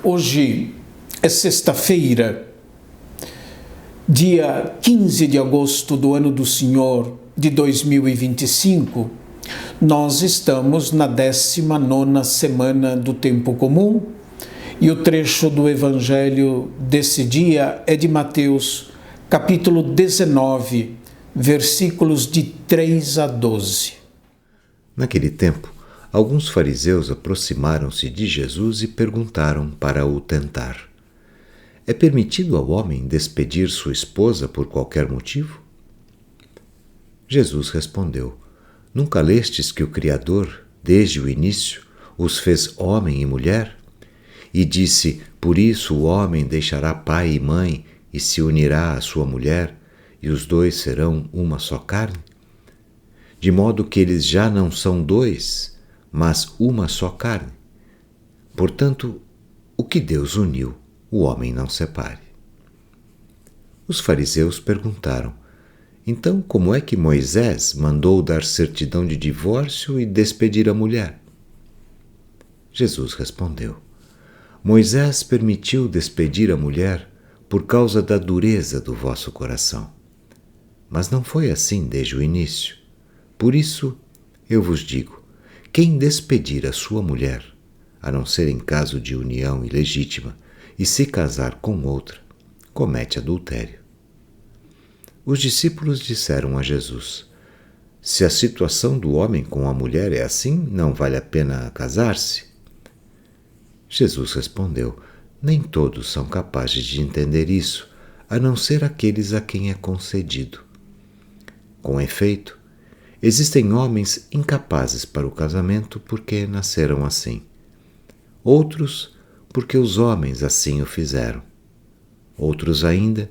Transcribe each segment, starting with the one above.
Hoje é sexta-feira, dia 15 de agosto do ano do Senhor de 2025. Nós estamos na 19ª semana do Tempo Comum e o trecho do Evangelho desse dia é de Mateus, capítulo 19, versículos de 3 a 12. Naquele tempo, alguns fariseus aproximaram-se de Jesus e perguntaram para o tentar: é permitido ao homem despedir sua esposa por qualquer motivo? Jesus respondeu: nunca lestes que o Criador, desde o início, os fez homem e mulher? E disse: por isso o homem deixará pai e mãe e se unirá à sua mulher, e os dois serão uma só carne? De modo que eles já não são dois, mas uma só carne. Portanto, o que Deus uniu, o homem não separe. Os fariseus perguntaram: então como é que Moisés mandou dar certidão de divórcio e despedir a mulher? Jesus respondeu: Moisés permitiu despedir a mulher por causa da dureza do vosso coração. Mas não foi assim desde o início. Por isso, eu vos digo, quem despedir a sua mulher, a não ser em caso de união ilegítima, e se casar com outra, comete adultério. Os discípulos disseram a Jesus: se a situação do homem com a mulher é assim, não vale a pena casar-se? Jesus respondeu: nem todos são capazes de entender isso, a não ser aqueles a quem é concedido. Com efeito, existem homens incapazes para o casamento porque nasceram assim. Outros, porque os homens assim o fizeram. Outros ainda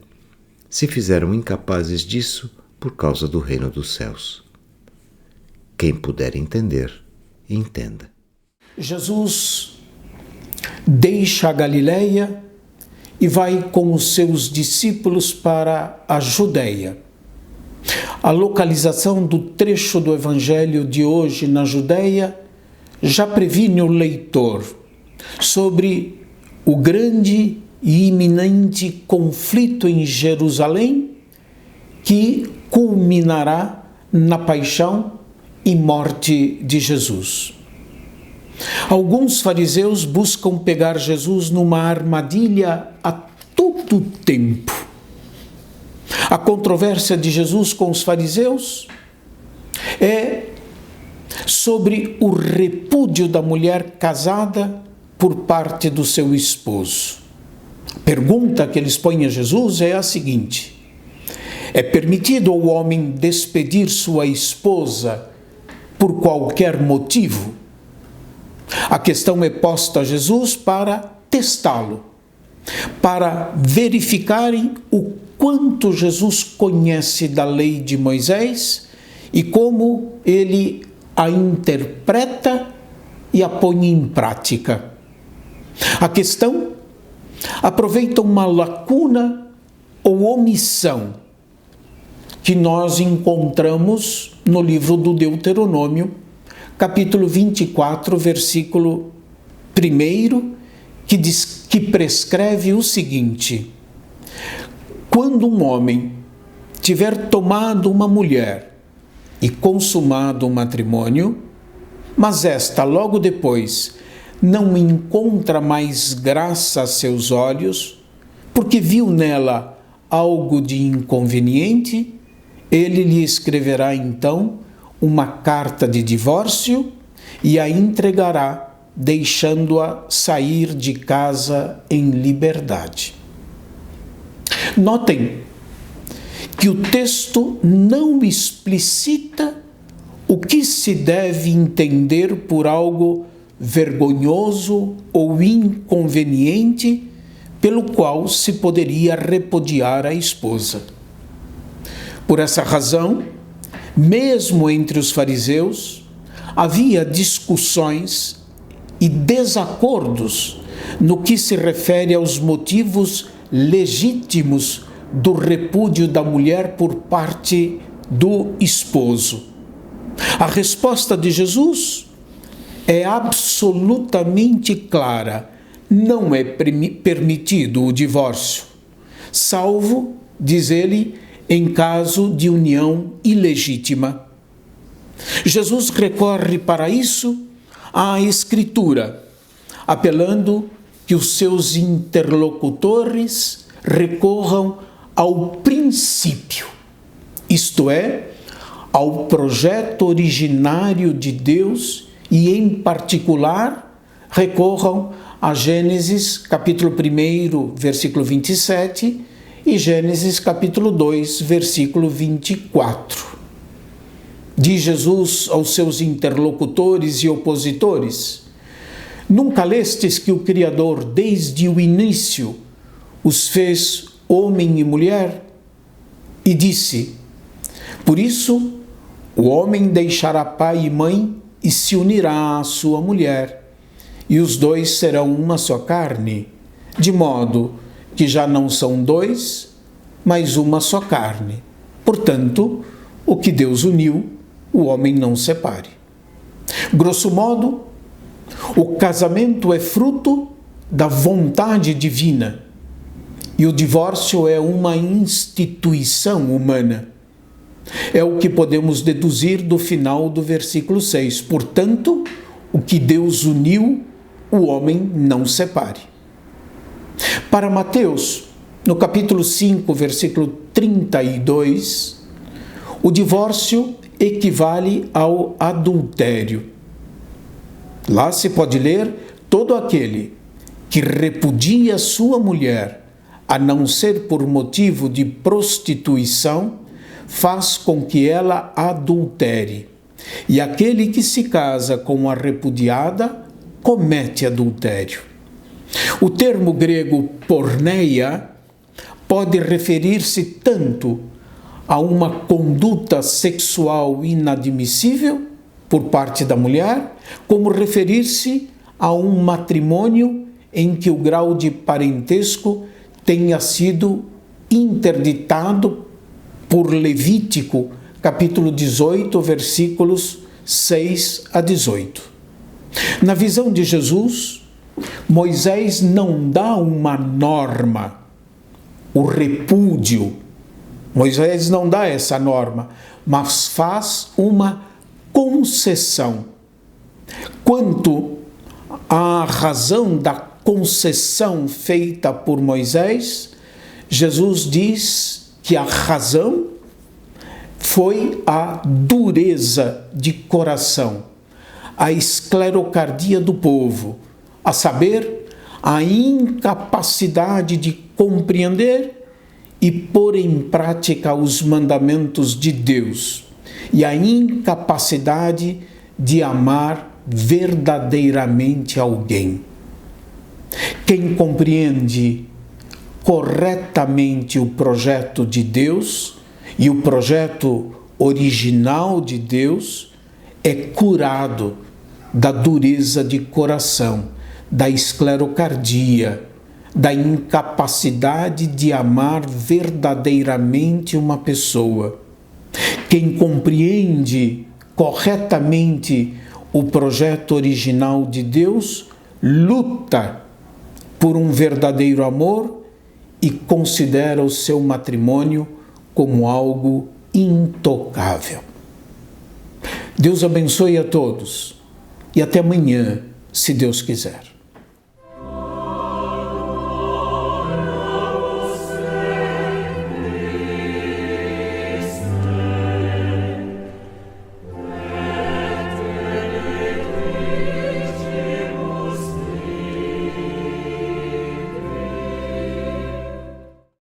se fizeram incapazes disso por causa do reino dos céus. Quem puder entender, entenda. Jesus deixa a Galileia e vai com os seus discípulos para a Judeia. A localização do trecho do Evangelho de hoje na Judeia já previne o leitor sobre o grande e iminente conflito em Jerusalém que culminará na paixão e morte de Jesus. Alguns fariseus buscam pegar Jesus numa armadilha a todo tempo. A controvérsia de Jesus com os fariseus é sobre o repúdio da mulher casada por parte do seu esposo. A pergunta que eles põem a Jesus é a seguinte: é permitido ao homem despedir sua esposa por qualquer motivo? A questão é posta a Jesus para testá-lo, para verificarem o quanto Jesus conhece da lei de Moisés e como ele a interpreta e a põe em prática. A questão aproveita uma lacuna ou omissão que nós encontramos no livro do Deuteronômio, capítulo 24, versículo 1, que prescreve o seguinte: quando um homem tiver tomado uma mulher e consumado o matrimônio, mas esta logo depois não encontra mais graça a seus olhos, porque viu nela algo de inconveniente, ele lhe escreverá então uma carta de divórcio e a entregará, deixando-a sair de casa em liberdade. Notem que o texto não explicita o que se deve entender por algo vergonhoso ou inconveniente pelo qual se poderia repudiar a esposa. Por essa razão, mesmo entre os fariseus, havia discussões e desacordos no que se refere aos motivos legítimos do repúdio da mulher por parte do esposo. A resposta de Jesus é absolutamente clara: não é permitido o divórcio, salvo, diz ele, em caso de união ilegítima. Jesus recorre para isso à Escritura, apelando que os seus interlocutores recorram ao princípio, isto é, ao projeto originário de Deus e, em particular, recorram a Gênesis capítulo 1, versículo 27 e Gênesis capítulo 2, versículo 24. Diz Jesus aos seus interlocutores e opositores: nunca lestes que o Criador, desde o início, os fez homem e mulher? E disse: por isso, o homem deixará pai e mãe e se unirá à sua mulher, e os dois serão uma só carne, de modo que já não são dois, mas uma só carne. Portanto, o que Deus uniu, o homem não separe. Grosso modo, o casamento é fruto da vontade divina e o divórcio é uma instituição humana. É o que podemos deduzir do final do versículo 6. Portanto, o que Deus uniu, o homem não separe. Para Mateus, no capítulo 5, versículo 32, o divórcio equivale ao adultério. Lá se pode ler: todo aquele que repudia sua mulher, a não ser por motivo de prostituição, faz com que ela adultere. E aquele que se casa com a repudiada, comete adultério. O termo grego porneia pode referir-se tanto a uma conduta sexual inadmissível por parte da mulher, como referir-se a um matrimônio em que o grau de parentesco tenha sido interditado por Levítico, capítulo 18, versículos 6 a 18. Na visão de Jesus, Moisés não dá uma norma, o repúdio. Moisés não dá essa norma, mas faz uma concessão. Quanto à razão da concessão feita por Moisés, Jesus diz que a razão foi a dureza de coração, a esclerocardia do povo, a saber, a incapacidade de compreender e pôr em prática os mandamentos de Deus, e a incapacidade de amar verdadeiramente alguém. Quem compreende corretamente o projeto de Deus e o projeto original de Deus é curado da dureza de coração, da esclerocardia, da incapacidade de amar verdadeiramente uma pessoa. Quem compreende corretamente o projeto original de Deus luta por um verdadeiro amor e considera o seu matrimônio como algo intocável. Deus abençoe a todos e até amanhã, se Deus quiser.